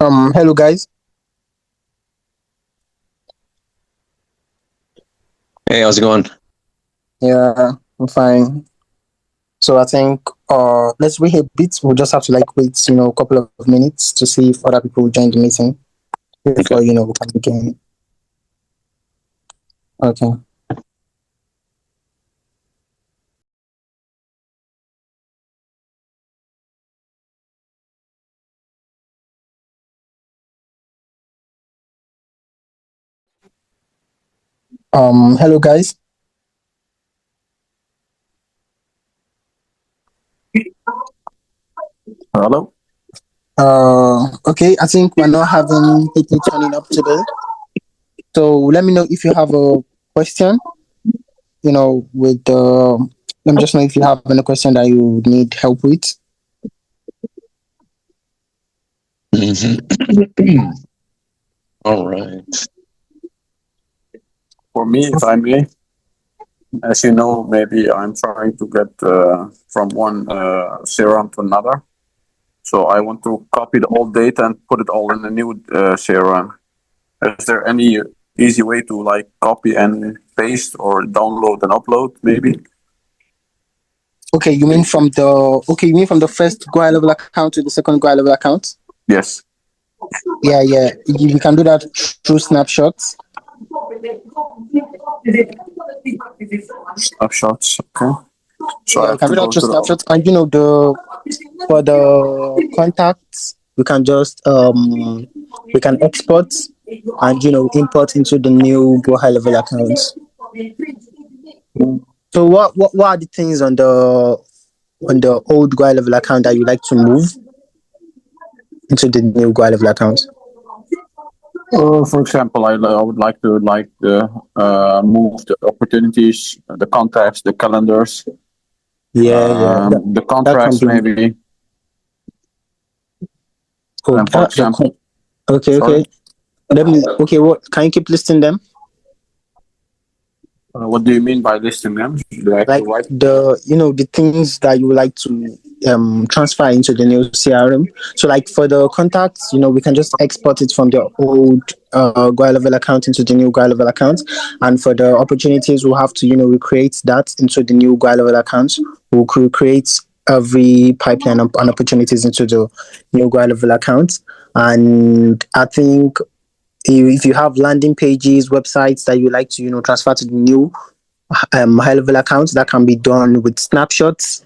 Hello guys. Hey, how's it going? Yeah, I'm fine. So I think let's wait a bit. We'll just have to wait, a couple of minutes to see if other people join the meeting Okay. before we can begin. Okay. Hello guys. Hello. Okay, I think we're not having people turning up today. So let me know if you have a question, with let me just know if you have any question that you need help with. All right. For me, if I may, as you know, maybe I'm trying to get from one serum to another. So I want to copy the old data and put it all in a new serum. Is there any easy way to copy and paste or download and upload? Maybe. You mean from the first Gohighlevel account to the second Gohighlevel account? Yes. Yeah, yeah. You can do that through snapshots. Snapshots. Okay. So I Yeah, you have can to do that go through to the. snapshots, and the for the contacts, we can just we can export and import into the new Gohighlevel accounts. So what are the things on the old Gohighlevel account that you like to move into the new Gohighlevel account? For example, I would like to move the opportunities, the contacts, the calendars, Yeah, yeah. the That can contracts, be. maybe. Oh, And for example, okay, sorry, okay. Let me. Okay, what can you keep listing them? what do you mean by listing them? Do I have to Like write? the things that you would like to transfer into the new CRM. So like for the contacts, we can just export it from the old Gohighlevel account into the new Gohighlevel account. And for the opportunities, we'll have to recreate that into the new Gohighlevel account. We'll create every pipeline and opportunities into the new Gohighlevel account. And I think if you have landing pages, websites that you like to transfer to the new high level accounts, that can be done with snapshots.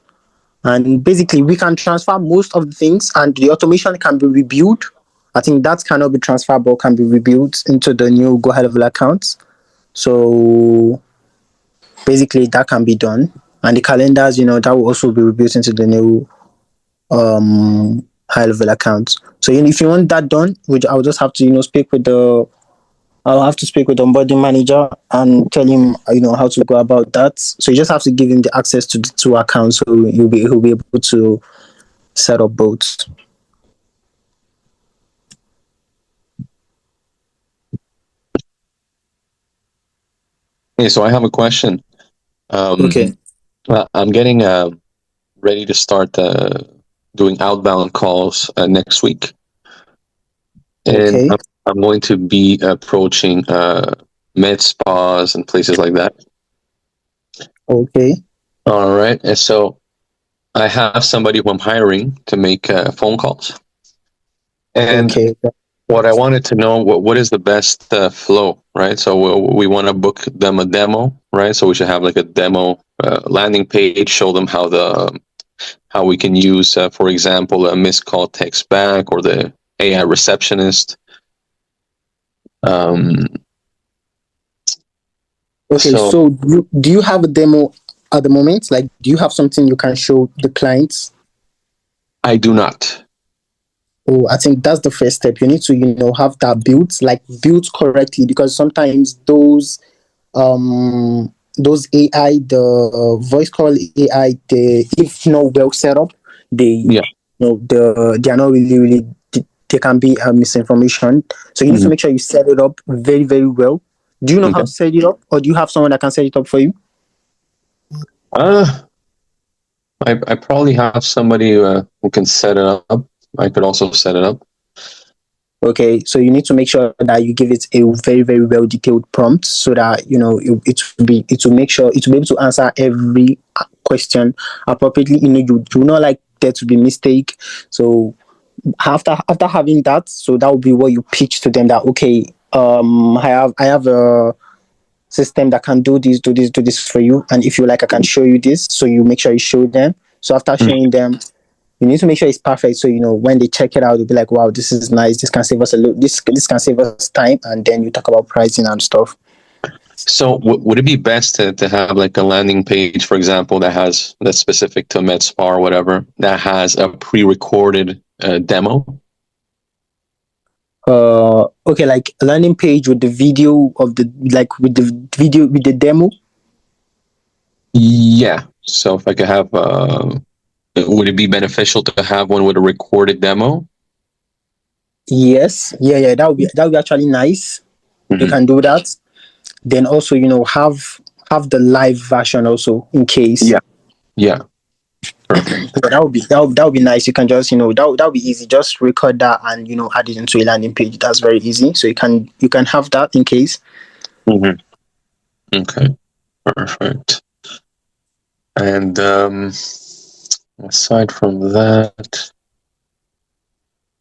And basically, we can transfer most of the things, and the automation can be rebuilt. I think that cannot be transferred, but can be rebuilt into the new Go High Level accounts. So basically, that can be done. And the calendars, that will also be rebuilt into the new high level accounts. So if you want that done, which I'll just have to speak with the I'll have to speak with the onboarding manager and tell him, how to go about that. So you just have to give him the access to the two accounts, so he'll be able to set up both. Hey, so I have a question. Okay. I'm getting ready to start doing outbound calls next week, and Okay. I'm going to be approaching med spas and places like that. Okay. All right, and so I have somebody who I'm hiring to make phone calls, and Okay. what I wanted to know what is the best flow, right? So we want to book them a demo, right? So we should have like a demo landing page, show them how we can use, for example, a missed call text back or the AI receptionist. Um, Okay. so So do you have a demo at the moment? Like, do you have something you can show the clients? I do not. Oh, I think that's the first step. You need to, have that built correctly, because sometimes those AI, the voice call AI, if not well set up, Yeah. they are not really, they can be misinformation. So you need to Mhm. make sure you set it up very, very well. Do you know how Okay. to set it up, or do you have someone that can set it up for you? Uh, I probably have somebody who can set it up. I could also set it up. Okay, so you need to make sure that you give it a very, very well detailed prompt so that it will make sure it will be able to answer every question appropriately. You know, like there to be mistake. So after having that, so that will be what you pitch to them that okay, I have a system that can do this for you, and if you like, I can show you this. So you make sure you show them. So after showing them, you need to make sure it's perfect. So when they check it out, they'll be like, "Wow, this is nice. This can save us a lot. This can save us time." And then you talk about pricing and stuff. So would it be best to have like a landing page, for example, that's specific to MedSpa or whatever, that has a pre-recorded demo? Okay, like a landing page with the video of with the demo. Yeah. So if I could have, would it be beneficial to have one with a recorded demo? Yes, yeah, that would be actually nice. You Mm-hmm. can do that. Then also, have the live version also in case. Yeah. Perfect. So that would be nice. You can just that would be easy. Just record that and add it into a landing page. That's very easy. So you can have that in case. Mm-hmm. Okay. Perfect. And aside from that,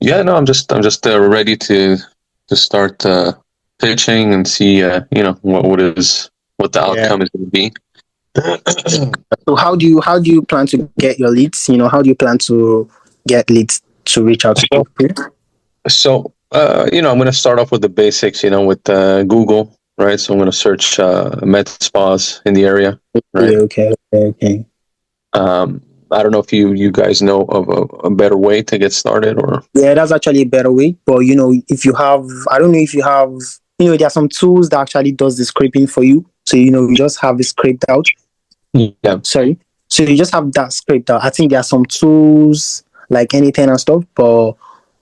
yeah, no, I'm just ready to start pitching and see what the outcome is going to be. So how do you plan to get your leads? How do you plan to get leads to reach out to people? So I'm going to start off with the basics, with Google, right? So I'm going to search med spas in the area, right? Okay. I don't know if you guys know of a better way to get started, or Yeah, that's actually a better way. But if you have, I don't know if you have, there are some tools that actually does the scraping for you. So you just have it scraped out. yeah. Sorry. So you just have that scraped out. I think there are some tools like anything and stuff, but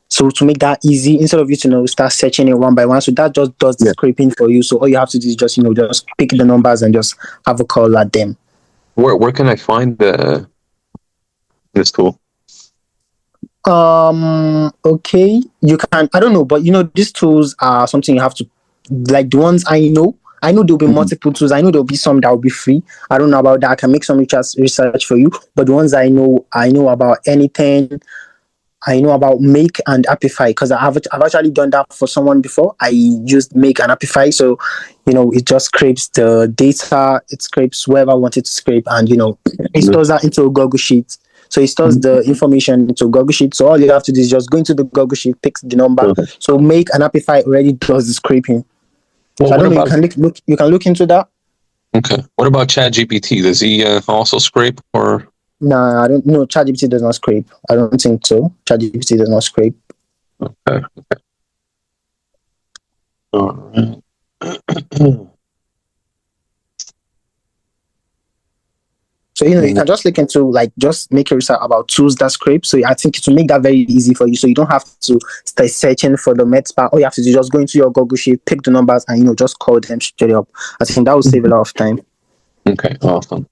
so to make that easy, instead of you to start searching it one by one, so that just does the scraping for you. So all you have to do is just pick the numbers and just have a call at them. Where can I find this tool? Okay, you can. I don't know, but these tools are something you have to, like the ones I know. I know there'll be multiple tools. I know there'll be some that will be free. I don't know about that. I can make some research for you. But the ones I know about anything. I know about Make and Apify because I've actually done that for someone before. I used Make and Apify, so it just scrapes the data, it scrapes whoever I wanted to scrape, and it stores that into a Google Sheet. So it stores the information into a Google Sheet. So all you have to do is just go into the Google Sheet, pick the number. Okay. So Make and Apify already does the scraping. Well, so I don't know. You can look into that. Okay. What about ChatGPT? Does he also scrape or? No, I don't know. ChatGPT does not scrape. I don't think so. ChatGPT does not scrape. Okay. All right. So you can just look into just make a research about tools that scrape. So I think it will make that very easy for you. So you don't have to start searching for the med spa. All you have to do is just go into your Google Sheet, pick the numbers, and just call them straight up. I think that will save a lot of time. Okay, awesome.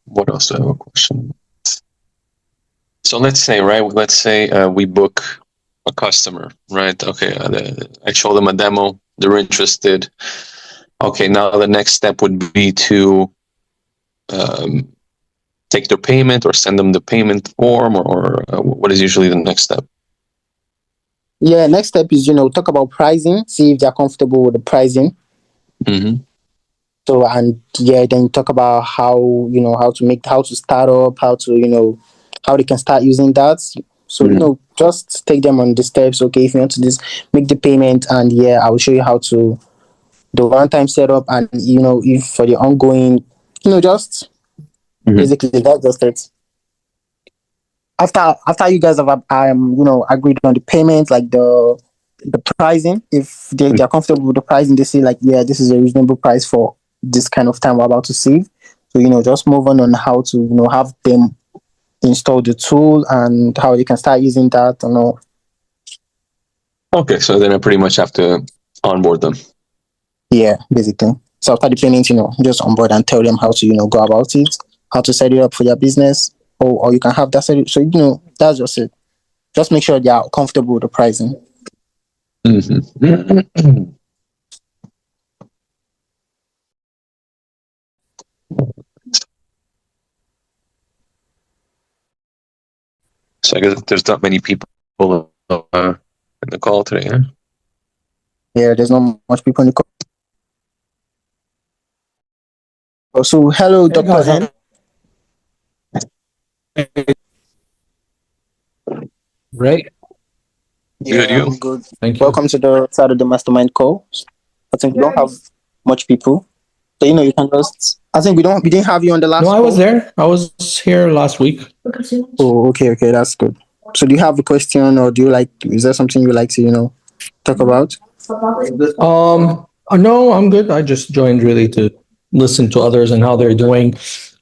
What else do I have a question? So let's say we book a customer, right? Okay, I show them a demo, they're interested. Okay, now the next step would be to take their payment or send them the payment form, or what is usually the next step? Yeah, next step is talk about pricing, see if they're comfortable with the pricing. Mm-hmm. So then talk about how how to start up, how to how they can start using that. So just take them on the steps. Okay, if you want to just make the payment, and I will show you how to the one-time setup, and if for the ongoing, just basically that's just it. After you guys have agreed on the payment, like the pricing, if they're comfortable with the pricing, they say like, yeah, this is a reasonable price for this kind of time we're about to save. So just move on how to have them install the tool and how they can start using that and all. Okay, so then I pretty much have to onboard them. Yeah, basically. So after the payment, just onboard and tell them how to go about it, how to set it up for their business. or you can have that set. So that's just it. Just make sure they are comfortable with the pricing. Mm-hmm. So I guess there's not many people in the call today, huh? Yeah, there's not much people in the call. So hello, Hey Dr. guys, N. Great. Good, Yeah, you? I'm good. Thank you. Welcome to the Saturday Mastermind call. I think we don't have much people. So you can just. I think we didn't have you on the No, last I was call. there. I was here last week. Oh, okay, that's good. So do you have a question, or is there something you like to talk about? No, I'm good. I just joined really to listen to others and how they're doing.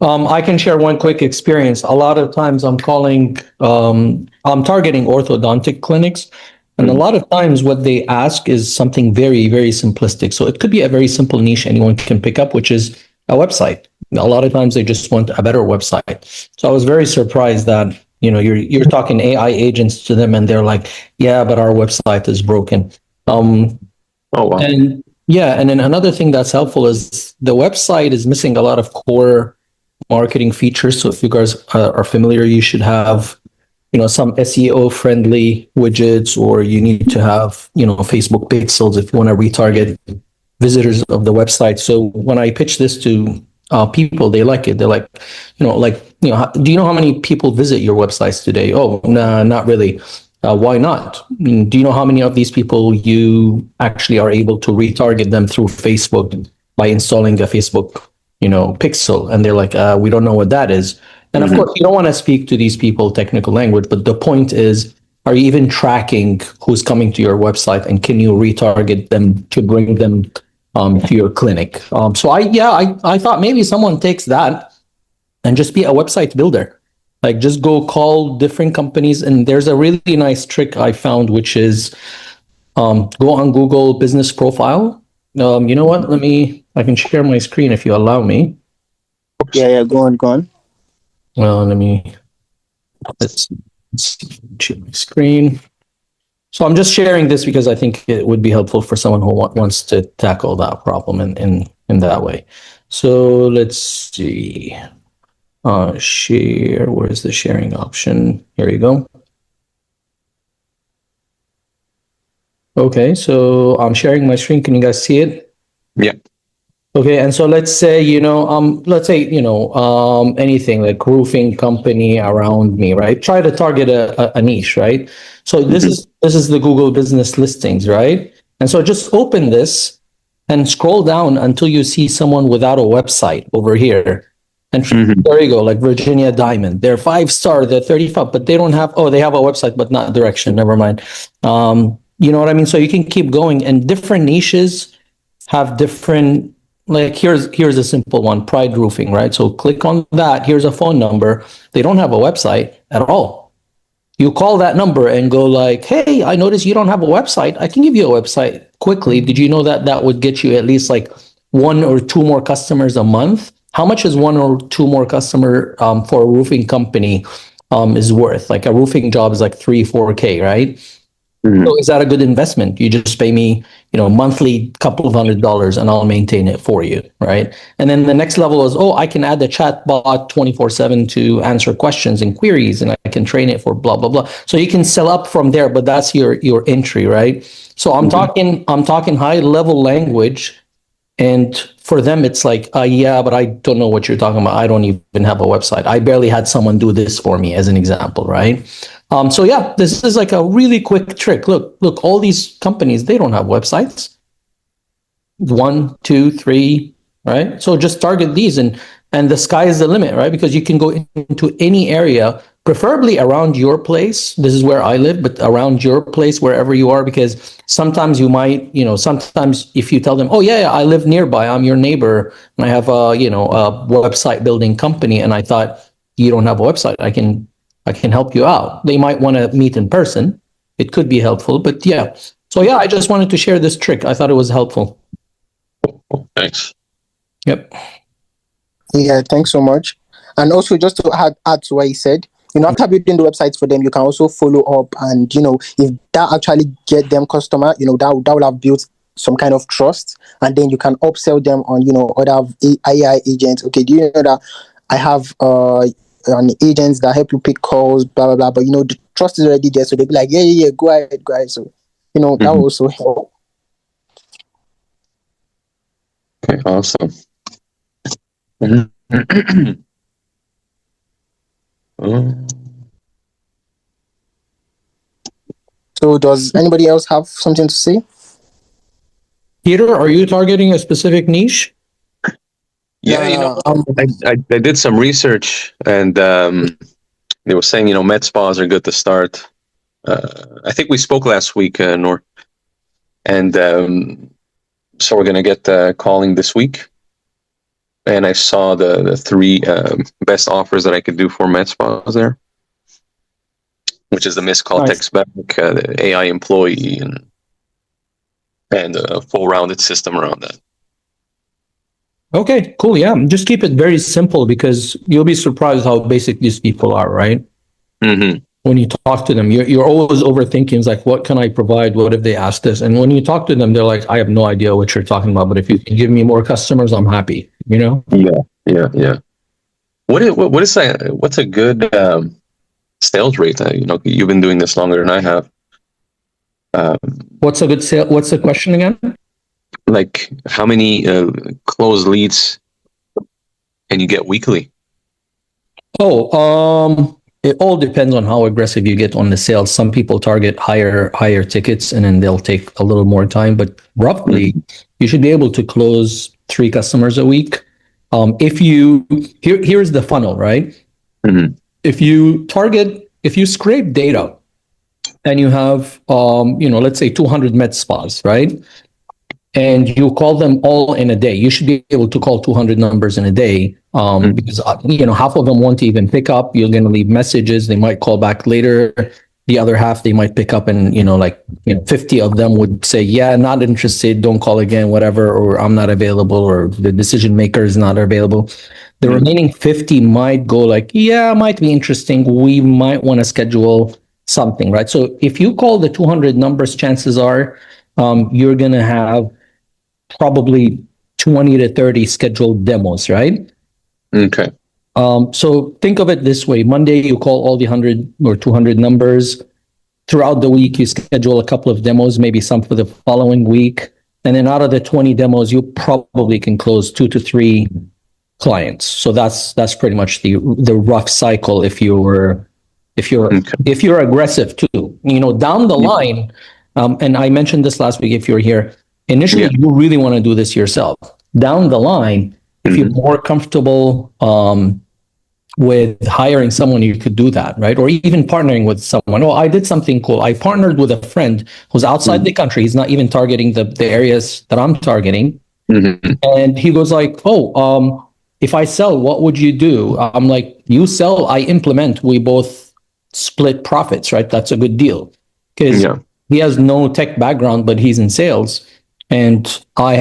I can share one quick experience. A lot of times I'm I'm targeting orthodontic clinics. And a lot of times what they ask is something very, very simplistic. So it could be a very simple niche anyone can pick up, which is a website. A lot of times they just want a better website. So I was very surprised that, you're talking AI agents to them and they're like, yeah, but our website is broken. Oh, wow. And yeah, and then another thing that's helpful is the website is missing a lot of core marketing features. So if you guys are familiar, you should have, some SEO friendly widgets, or you need to have, Facebook pixels if you want to retarget visitors of the website. So when I pitch this to people, they like it. They're like, do you know how many people visit your websites today? Oh, nah, not really. Why not? Do you know how many of these people you actually are able to retarget them through Facebook by installing a Facebook, pixel? And they're like, we don't know what that is. And of course, you don't want to speak to these people technical language, but the point is, are you even tracking who's coming to your website, and can you retarget them to bring them to your clinic? So I thought maybe someone takes that and just be a website builder. Like just go call different companies. And there's a really nice trick I found, which is go on Google Business Profile. You know what? I can share my screen if you allow me. Yeah, go on. Well, let's share my screen. So I'm just sharing this because I think it would be helpful for someone who wants to tackle that problem in that way. So let's see. Share. Where's the sharing option? Here you go. Okay, so I'm sharing my screen. Can you guys see it? Yeah. Okay, and so let's say, anything like roofing company around me, right? Try to target a niche, right? So this is the Google business listings, right? And so just open this and scroll down until you see someone without a website over here. And there you go, like Virginia Diamond. They're 5-star, they're 35, but they don't have, they have a website, but not direction. Never mind. You know what I mean? So you can keep going, and different niches have different, like here's a simple one, Pride Roofing, right? So click on that. Here's a phone number. They don't have a website at all. You call that number and go like, hey, I noticed you don't have a website. I can give you a website quickly. Did you know that would get you at least like 1 or 2 more customers a month? How much is 1 or 2 more customer for a roofing company is worth? Like a roofing job is like 3-4K, right? So is that a good investment? You just pay me, monthly couple of $100 and I'll maintain it for you, right? And then the next level is, I can add a chat bot 24/7 to answer questions and queries, and I can train it for blah, blah, blah. So you can sell up from there, but that's your entry, right? So I'm talking high level language. And for them, it's like, yeah, but I don't know what you're talking about. I don't even have a website. I barely had someone do this for me, as an example, right? So yeah, this is like a really quick trick. Look, all these companies, they don't have websites. 1, 2, 3, right? So just target these, and the sky is the limit, right? Because you can go into any area, preferably around your place. This is where I live, but around your place, wherever you are, because sometimes you might, sometimes if you tell them, oh yeah, I live nearby, I'm your neighbor, and I have a website building company, and I thought you don't have a website, I can help you out. They might want to meet in person. It could be helpful, but yeah. So yeah, I just wanted to share this trick. I thought it was helpful. Thanks. Yep. Yeah, thanks so much. And also, just to add to what he said, after building the websites for them, you can also follow up, and if that actually get them customer, that will have built some kind of trust, and then you can upsell them on other AI agents. Okay, do you know that I have an agents that help you pick calls, blah blah blah. But the trust is already there, so they'll be like, yeah, go ahead, guys. So that will also help. Okay, awesome. So does anybody else have something to say? Peter, are you targeting a specific niche? Yeah, I did some research, and they were saying med spas are good to start. I think we spoke last week, Nor, and so we're gonna get calling this week. And I saw the three best offers that I could do for med spas there, which is the missed call text back, the AI employee, and a full rounded system around that. Okay, cool. Yeah, just keep it very simple because you'll be surprised how basic these people are, right? Mm-hmm. When you talk to them, you're always overthinking. It's like, what can I provide? What if they ask this? And when you talk to them, they're like, I have no idea what you're talking about, but if you can give me more customers, I'm happy, Yeah. What is that? What's a good sales rate? You've been doing this longer than I have. What's a good sale? What's the question again? Like how many closed leads can you get weekly? It all depends on how aggressive you get on the sales. Some people target higher tickets, and then they'll take a little more time. But roughly, you should be able to close 3 customers a week. Here's the funnel, right? Mm-hmm. If you scrape data, and you have let's say 200 med spas, right? And you call them all in a day. You should be able to call 200 numbers in a day, because half of them won't even pick up. You're going to leave messages. They might call back later. The other half they might pick up, and 50 of them would say, "Yeah, not interested. Don't call again, whatever," or "I'm not available," or "The decision maker is not available." The remaining 50 might go like, "Yeah, might be interesting. We might want to schedule something," right? So if you call the 200 numbers, chances are you're going to have probably 20 to 30 scheduled demos, right? Okay. So think of it this way. Monday, you call all the 100 or 200 numbers. Throughout the week, you schedule a couple of demos, maybe some for the following week. And then out of the 20 demos, you probably can close 2 to 3 clients. So that's pretty much the rough cycle if you're aggressive too. Down the line, and I mentioned this last week if you're here, initially you really want to do this yourself. Down the line, if you're more comfortable with hiring someone, you could do that, right? Or even partnering with someone. Oh, I did something cool. I partnered with a friend who's outside the country. He's not even targeting the areas that I'm targeting. And he goes like, oh, if I sell, what would you do? I'm like, you sell, I implement. We both split profits, right? That's a good deal. Because he has no tech background, but he's in sales. And I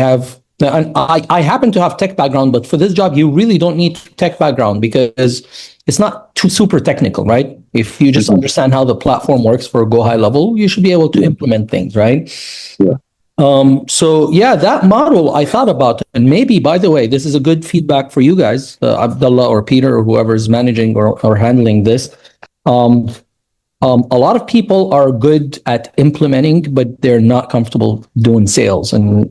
happen to have tech background, but for this job, you really don't need tech background because it's not too super technical, right? If you just understand how the platform works for Gohighlevel, you should be able to implement things, right? Yeah. So that model I thought about, and maybe, by the way, this is a good feedback for you guys, Abdullah or Peter or whoever is managing or handling this. A lot of people are good at implementing, but they're not comfortable doing sales. And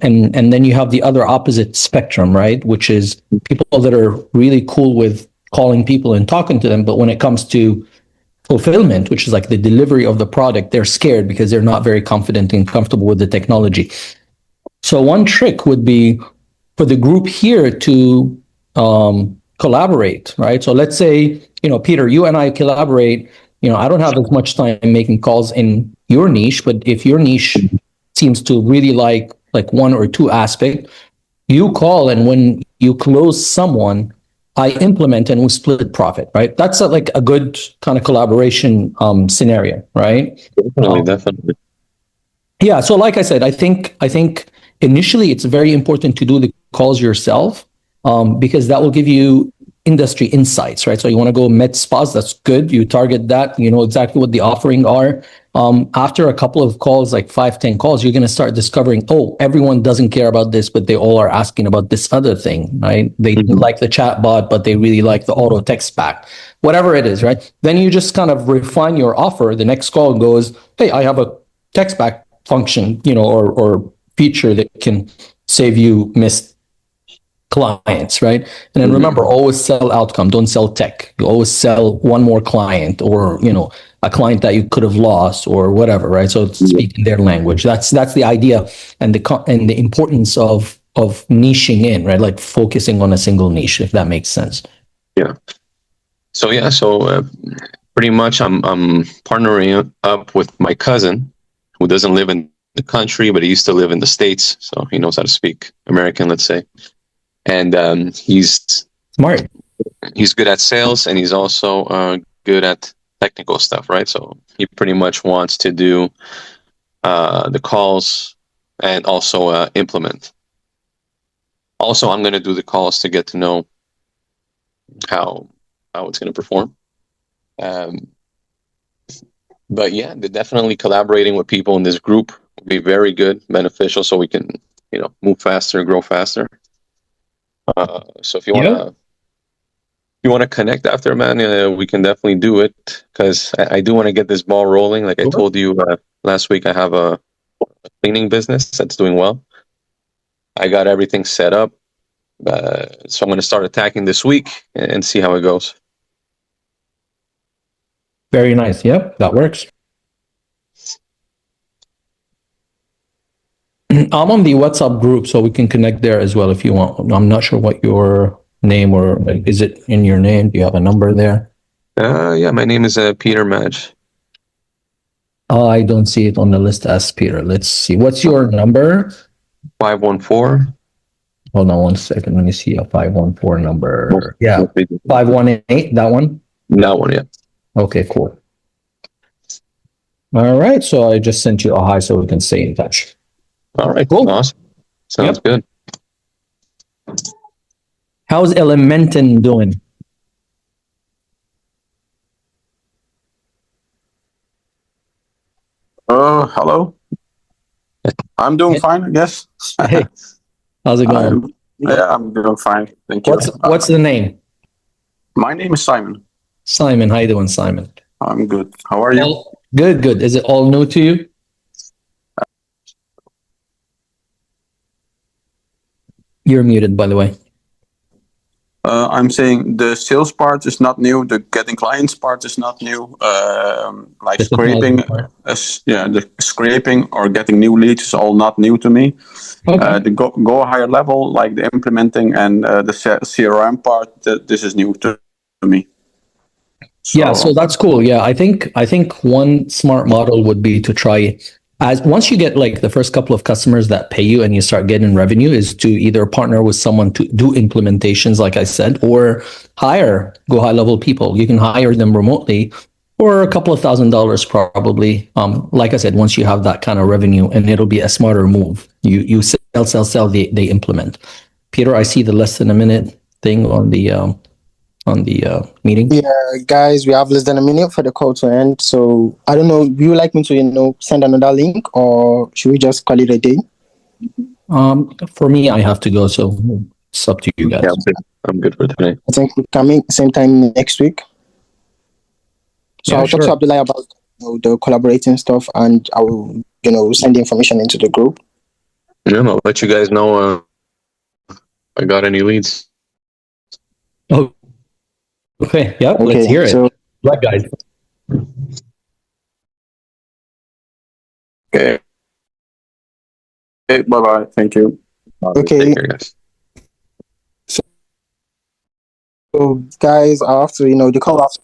then you have the other opposite spectrum, right? Which is people that are really cool with calling people and talking to them. But when it comes to fulfillment, which is like the delivery of the product, they're scared because they're not very confident and comfortable with the technology. So one trick would be for the group here to collaborate, right? So let's say, Peter, you and I collaborate. I don't have as much time making calls in your niche, but if your niche seems to really like one or two aspect, you call, and when you close someone, I implement and we split profit, right? That's a good kind of collaboration scenario, right? Definitely. Yeah. So like I said, I think initially it's very important to do the calls yourself because that will give you industry insights, right? So you want to go med spas, that's good. You target that, you know exactly what the offering are. After a couple of calls, like 5-10 calls, you're going to start discovering, oh, everyone doesn't care about this, but they all are asking about this other thing, right? They like the chat bot, but they really like the auto text back, whatever it is, right? Then you just kind of refine your offer. The next call goes, hey, I have a text back function, you know, or feature that can save you missed clients, right? And then remember, always sell outcome, don't sell tech. You always sell one more client, or, you know, a client that you could have lost or whatever, right? So speaking their language. That's the idea, and the importance of niching in, right? Like focusing on a single niche, if that makes sense. Yeah. So pretty much I'm partnering up with my cousin, who doesn't live in the country, but he used to live in the States, so he knows how to speak American, let's say. And he's Smart. he's good at sales, and he's also good at technical stuff, right? So he pretty much wants to do the calls and also implement. Also, I'm going to do the calls to get to know how it's going to perform. But yeah, definitely collaborating with people in this group will be very good, beneficial, so we can, you know, move faster, grow faster. So if you want to connect after, man, we can definitely do it, because I do want to get this ball rolling. Like I told you last week, I have a cleaning business that's doing well. I got everything set up, so I'm going to start attacking this week and see how it goes. Very nice. Yep, that works. I'm on the WhatsApp group, so we can connect there as well if you want. I'm not sure what your name, or is it in your name? Do you have a number there? Yeah, my name is Peter Madge. Oh, I don't see it on the list as Peter. Let's see. What's your number? 514. Hold on one second. Let me see a 514 number. Yeah, 518. That one. That one, yeah. Okay, cool. All right. So I just sent you a hi, so we can stay in touch. All right, Cool. awesome. Sounds good. How's Elementin doing? Hello. I'm doing fine, I guess. Hey, how's it going? I'm doing fine. Thank you. What's the name? My name is Simon. Simon. How you doing, Simon? I'm good. How are you? Good. Is it all new to you? You're muted, by the way. I'm saying the sales part is not new. The getting clients part is not new. Like The scraping, the scraping or getting new leads is all not new to me. Okay. The go higher level, like the implementing and the CRM part, this is new to me. So that's cool. Yeah, I think one smart model would be to try, as once you get like the first couple of customers that pay you and you start getting revenue, is to either partner with someone to do implementations, like I said, or hire Gohighlevel people. You can hire them remotely for a couple of $1,000s probably. Like I said, once you have that kind of revenue, and it'll be a smarter move. You sell, they implement. Peter, I see the less than a minute thing on the meeting. Yeah, guys, we have less than a minute for the call to end. So I don't know, would you like me to, send another link, or should we just call it a day? For me, I have to go, so it's up to you guys. Yeah, I'm good for today. I think we're coming same time next week. So I'll talk to Abdullah about the collaborating stuff, and I will, send the information into the group. Yeah, I'll let you guys know if I got any leads. Oh, okay. Yep. Okay, let's hear it. so- Right, guys. Okay. Bye bye. Thank you. Okay. Take care, guys. So guys, after the call after